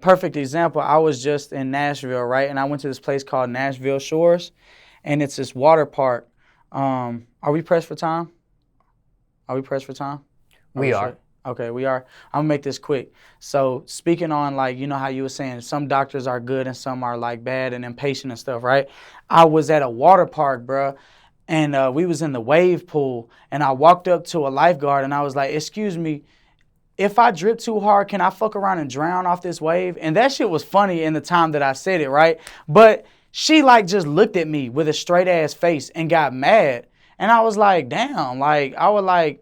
perfect example. I was just in Nashville, right? And I went to this place called Nashville Shores, and it's this water park. Are we pressed for time? We are. Okay, we are. I'm gonna make this quick. So speaking on like, you know how you were saying some doctors are good and some are like bad and impatient and stuff, right? I was at a water park, bruh, and we was in the wave pool, and I walked up to a lifeguard and I was like, excuse me, if I drip too hard, can I fuck around and drown off this wave? And that shit was funny in the time that I said it, right? But she like just looked at me with a straight ass face and got mad. And I was like, damn, like, I was like,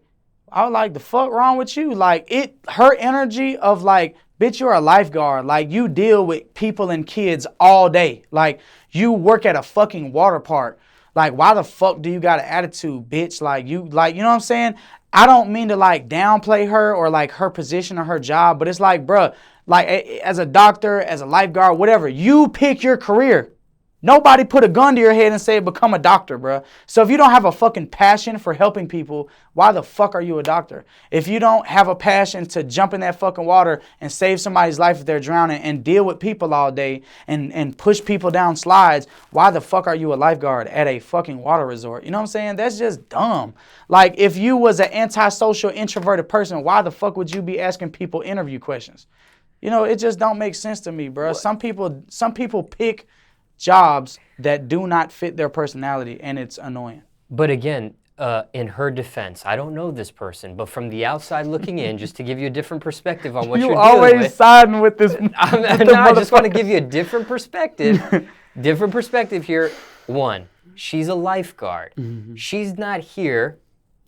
the fuck wrong with you? Like, her energy of like, bitch, you're a lifeguard. Like, you deal with people and kids all day. Like, you work at a fucking water park. Like, why the fuck do you got an attitude, bitch? Like, you know what I'm saying? I don't mean to like downplay her or like her position or her job, but it's like, bruh, like as a doctor, as a lifeguard, whatever, you pick your career. Nobody put a gun to your head and say, become a doctor, bro. So if you don't have a fucking passion for helping people, why the fuck are you a doctor? If you don't have a passion to jump in that fucking water and save somebody's life if they're drowning and deal with people all day and push people down slides, why the fuck are you a lifeguard at a fucking water resort? You know what I'm saying? That's just dumb. Like, if you was an antisocial, introverted person, why the fuck would you be asking people interview questions? You know, it just don't make sense to me, bro. Some people pick jobs that do not fit their personality, and it's annoying. But again, in her defense, I don't know this person, but from the outside looking in, just to give you a different perspective on what you're dealing with. You always siding with this. I just want to give you a different perspective. Different perspective here. One, she's a lifeguard. Mm-hmm. She's not here.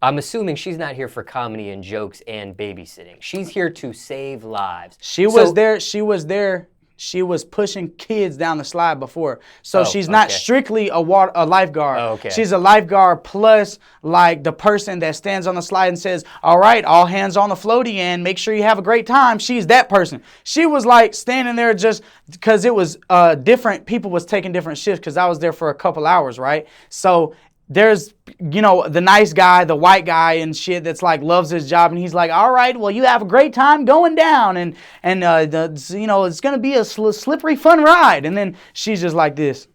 I'm assuming she's not here for comedy and jokes and babysitting. She's here to save lives. She was there. She was pushing kids down the slide before. So she's not strictly a lifeguard. Oh, okay. She's a lifeguard plus like the person that stands on the slide and says, all right, all hands on the floaty end, make sure you have a great time. She's that person. She was like standing there just because it was different. People was taking different shifts because I was there for a couple hours, right? So there's, you know, the nice guy, the white guy and shit that's like loves his job, and he's like, all right, well, you have a great time going down, and you know, it's gonna be a slippery fun ride. And then she's just like this.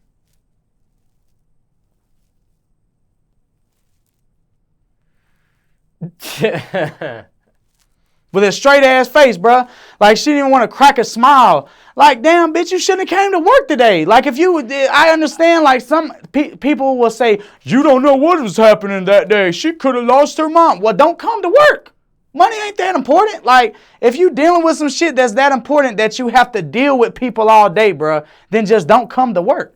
With a straight ass face, bruh. Like, she didn't want to crack a smile. Like, damn, bitch, you shouldn't have came to work today. Like, if you, I understand, like, some people will say, you don't know what was happening that day. She could have lost her mom. Well, don't come to work. Money ain't that important. Like, if you dealing with some shit that's that important that you have to deal with people all day, bruh, then just don't come to work.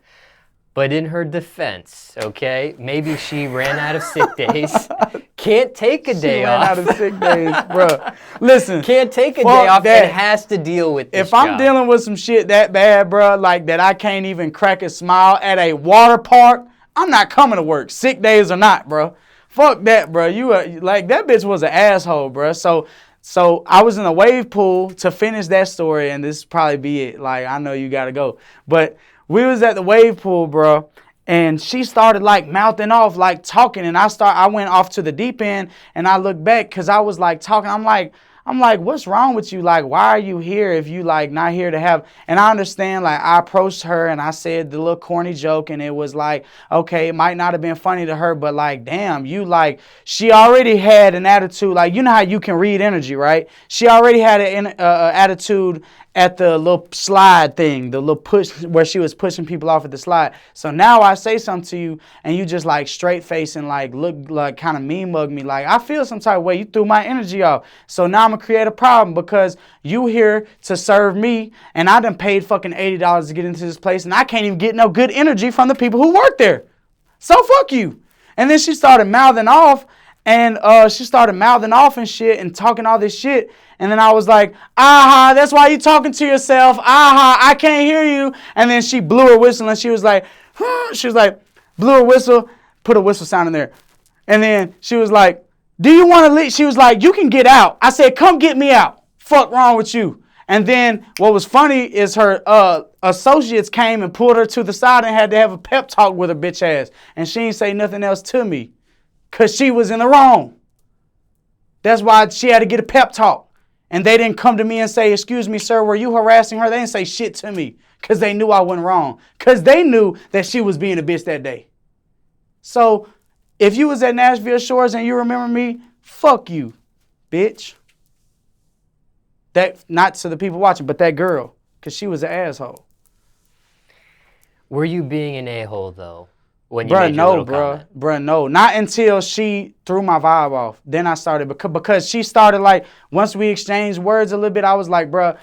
But in her defense, okay, maybe she ran out of sick days. Can't take a day off. She ran out of sick days, bro. Listen. Can't take a day off and has to deal with this If I'm dealing with some shit that bad, bro, like that I can't even crack a smile at a water park, I'm not coming to work, sick days or not, bro. Fuck that, bro. You like, that bitch was an asshole, bro. So I was in a wave pool to finish that story, and this probably be it. Like, I know you got to go. But we was at the wave pool, bro, and she started like mouthing off, like talking, and I went off to the deep end, and I looked back because I was like talking. I'm like, what's wrong with you? Like, why are you here if you like not here to have? And I understand, like, I approached her and I said the little corny joke, and it was like, okay, it might not have been funny to her, but like, damn, you like, she already had an attitude. Like, you know how you can read energy, right? She already had an attitude at the little slide thing, the little push where she was pushing people off at the slide. So now I say something to you and you just like straight face and like look like kind of mean mug me. Like, I feel some type of way. You threw my energy off. So now I'm gonna create a problem because you here to serve me and I done paid fucking $80 to get into this place and I can't even get no good energy from the people who work there. So fuck you. And then she started mouthing off and and shit and talking all this shit. And then I was like, aha, that's why you talking to yourself. Aha, I can't hear you. And then she blew her whistle and she was like, blew her whistle, put a whistle sound in there. And then she was like, do you want to leave? She was like, you can get out. I said, come get me out. Fuck wrong with you. And then what was funny is her associates came and pulled her to the side and had to have a pep talk with her bitch ass. And she didn't say nothing else to me because she was in the wrong. That's why she had to get a pep talk. And they didn't come to me and say, excuse me, sir, were you harassing her? They didn't say shit to me because they knew I wasn't wrong. Because they knew that she was being a bitch that day. So if you was at Nashville Shores and you remember me, fuck you, bitch. That, not to the people watching, but that girl, because she was an asshole. Were you being an a-hole, though, when you made your little comment? Bruh, no. Not until she threw my vibe off. Then I started, because she started, like, once we exchanged words a little bit, I was like, bruh,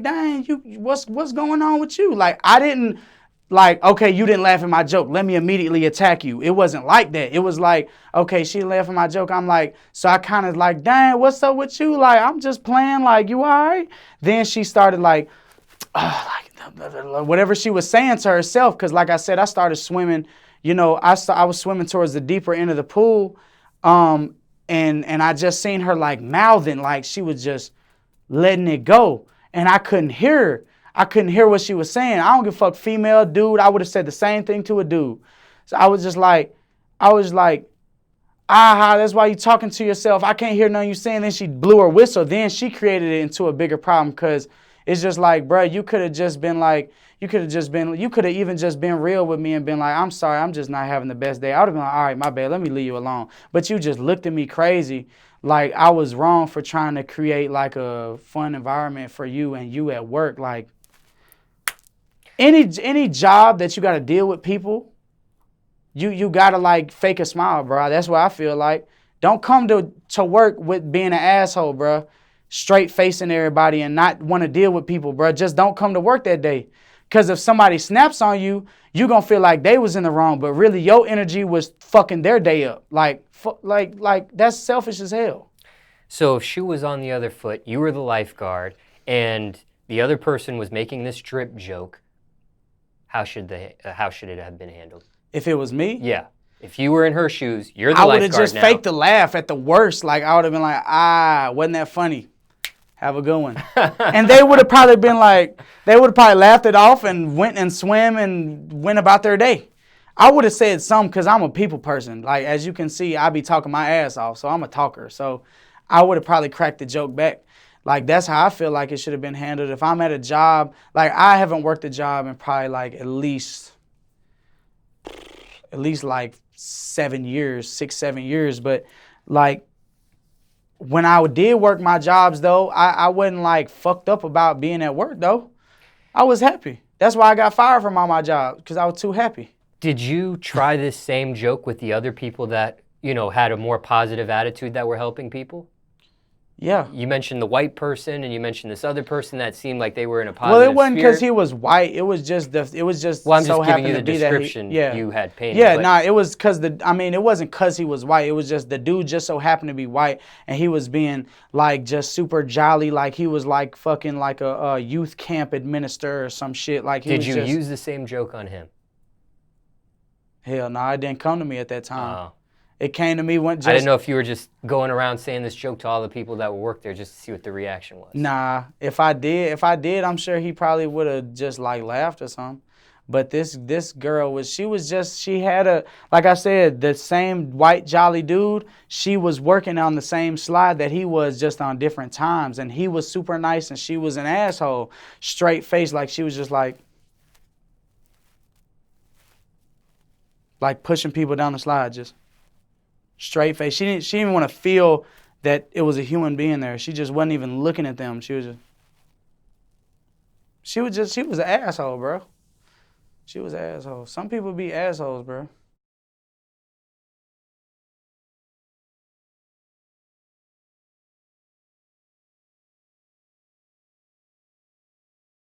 dang, you, what's going on with you? Like, I didn't, like, okay, you didn't laugh at my joke. Let me immediately attack you. It wasn't like that. It was like, okay, she laughed at my joke. I'm like, so I kind of like, dang, what's up with you? Like, I'm just playing, like, you all right? Then she started like whatever she was saying to herself. Because like I said, I started swimming, you know, I was swimming towards the deeper end of the pool. And I just seen her like mouthing, like she was just letting it go. And I couldn't hear her. I couldn't hear what she was saying. I don't give a fuck, female, dude. I would have said the same thing to a dude. So I was like, aha, that's why you talking to yourself. I can't hear nothing you saying. Then she blew her whistle. Then she created it into a bigger problem because it's just like, bro, you could have just been like, you could have even just been real with me and been like, I'm sorry, I'm just not having the best day. I would have been like, all right, my bad, let me leave you alone. But you just looked at me crazy. Like I was wrong for trying to create like a fun environment for you and you at work. Like, any job that you got to deal with people, you got to like fake a smile, bro. That's what I feel like. Don't come to work with being an asshole, bro. Straight facing everybody and not want to deal with people, bro. Just don't come to work that day. Because if somebody snaps on you, you going to feel like they was in the wrong. But really your energy was fucking their day up. Like that's selfish as hell. So if she was on the other foot, you were the lifeguard, and the other person was making this drip joke, how should it have been handled? If it was me? Yeah. If you were in her shoes, you're the I lifeguard would have just now. faked the laugh at the worst. Like, I would have been like, wasn't that funny? Have a good one. And they would have probably been like, they would have probably laughed it off and went and swam and went about their day. I would have said something because I'm a people person. Like, as you can see, I be talking my ass off, so I'm a talker. So I would have probably cracked the joke back. Like, that's how I feel like it should have been handled. If I'm at a job, like, I haven't worked a job in probably like at least like 7 years, 6, 7 years. But like when I did work my jobs though, I wasn't like fucked up about being at work though. I was happy. That's why I got fired from all my jobs, because I was too happy. Did you try this same joke with the other people that, you know, had a more positive attitude that were helping people? Yeah. You mentioned the white person, and you mentioned this other person that seemed like they were in a positive Well, it wasn't because spirit. he was white. It was just Well, I'm so just giving you the happened to be description that you had painted. Yeah, but nah, it was because it wasn't because he was white. It was just the dude just so happened to be white, and he was being like just super jolly, like he was like fucking like a youth camp administrator or some shit. Like he Did was you just, use the same joke on him? Hell no, it didn't come to me at that time. Oh. It came to me when just. I didn't know if you were just going around saying this joke to all the people that would work there just to see what the reaction was. Nah, if I did, I'm sure he probably would have just like laughed or something. But this girl she had like I said, the same white jolly dude. She was working on the same slide that he was, just on different times. And he was super nice and she was an asshole. Straight face, like she was just like pushing people down the slide, just straight face. She didn't even want to feel that it was a human being there. She just wasn't even looking at them. She was an asshole, bro. She was an asshole. Some people be assholes, bro.